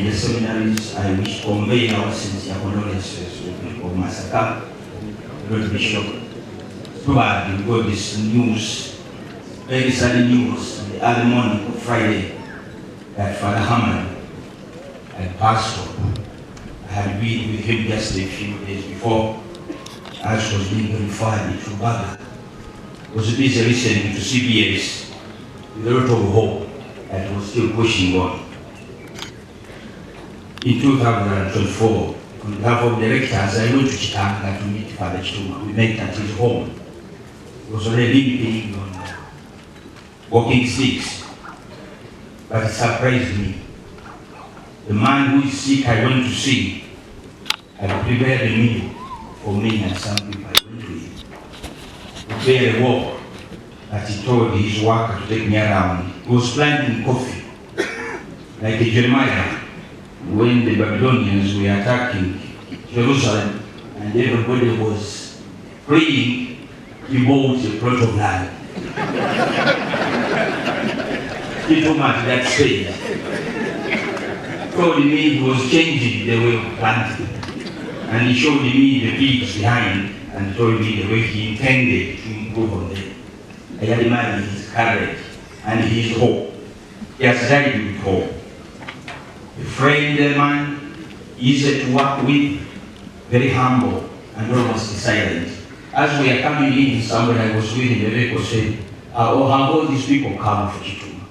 the seminaries, I wish to convey our sincere condolences to Bishop Masaka, Lord Bishop. Probably we got this news, very sad news, in the early morning of Friday, that Father Herman had passed on. I had been with him just a few days before, as was being verified in Trubaga. I was busy listening to CBS with a lot of hope that was still pushing on. In 2024, on behalf of directors, I went to Kituuma to meet Father Kituuma. We met at his home. He was already limping on walking sticks, but it surprised me. The man who is sick I went to see had prepared a meal for me and some people I went to eat. We prepared a walk that he told his worker to take me around. He was planting coffee, like a Jeremiah, when the Babylonians were attacking Jerusalem and everybody was praying. He bought a plot of land. Kituuma at that stage told me he was changing the way of planting. And he showed me the pigs behind and told me the way he intended to improve on them. I admired his courage and his hope. He has died with hope. A friend, a man, easy to work with, very humble and almost silent. As we are coming in, somebody I was with in the vehicle said, oh, have all these people come for Kituuma?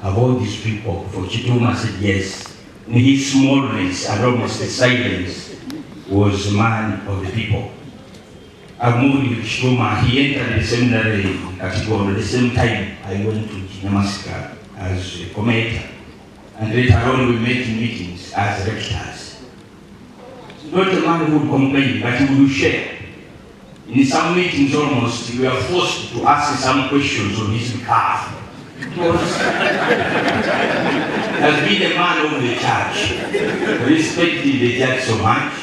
Have all these people for Kituuma? I said, yes. In his smallness and almost the silence was a man of the people. I moved with Kituuma. He entered the seminary at Kituuma. At the same time, I went to Kinyamasika as a commentator. And later on, we met in meetings as rectors. Not a man who would complain, but he would share. In some meetings almost, we were forced to ask some questions on his behalf. Because has been a man of the church, respecting the church so much,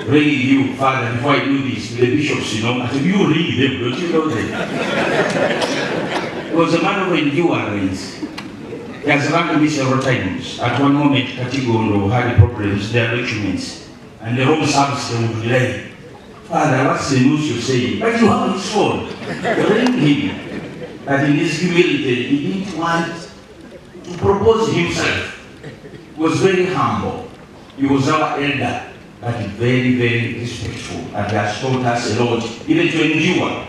bringing you, Father, before I do this, the bishops, I said, you read them, don't you know them? He was a man of endurance. He has run to me several times. At one moment, Katigondo had problems, their documents, and the home service they would delay. Father, what's the news you're saying? But you have his phone. Ring him. That in his humility, he didn't want to propose himself. He was very humble. He was our elder, but very, very respectful. And he has taught us a lot, even to endure.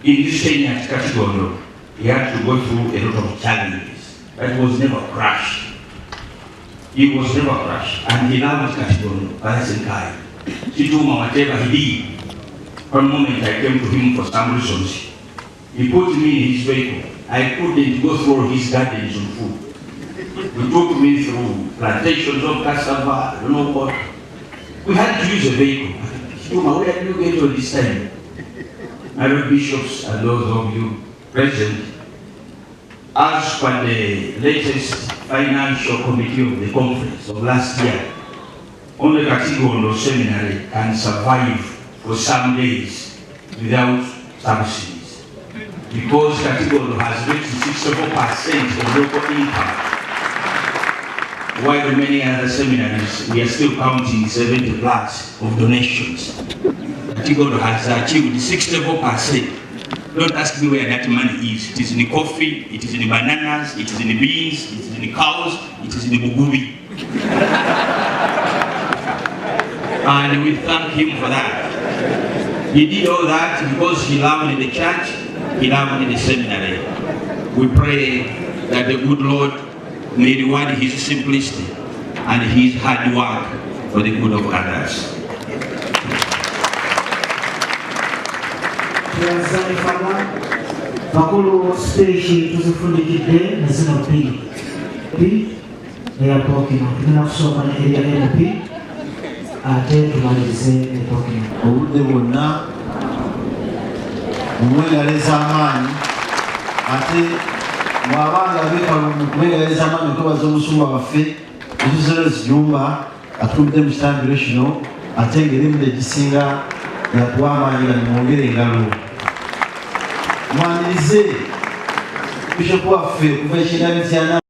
In this training at Katigondo, he had to go through a lot of challenges, but he was never crushed. He was never crushed. And he loved Katigondo, Balasenkai. Kituuma, whatever he did. One moment I came to him for some reasons. He put me in his vehicle. I couldn't go through his gardens on foot. He took me through plantations of cassava, I don't know what. We had to use a vehicle. Kituuma, where did you get to this time? My Lord bishops and those of you present, as per the latest financial committee of the conference of last year, only Katigondo Seminary can survive for some days without subsidies. Because Katigondo has reached 64% of local income, while many other seminaries, we are still counting 70 plus of donations. Katigondo has achieved 64%. Don't ask me where that money is. It is in the coffee, it is in the bananas, it is in the beans, it is in the cows, it is in the bugubi. And we thank him for that. He did all that because he loved the church, he loved the seminary. We pray that the good Lord may reward his simplicity and his hard work for the good of others. Bakulu stage tuzifundikidde na zino bbiri eyatokino tugenda kusooka ne area LP ate tumalirize etokino. Obudde bwonna mumwegaleza amaanyi ate mwabanga beekalumbu kumwegaleza amaanyi okwebaza omusumba waffe etuzera ziyumba atudde mu kitambiro kino ate ng'erimu egisinga yakuwa amaanyi nga nimwongere engalo. Mwanirize Bishop waffe kuva ekindabityana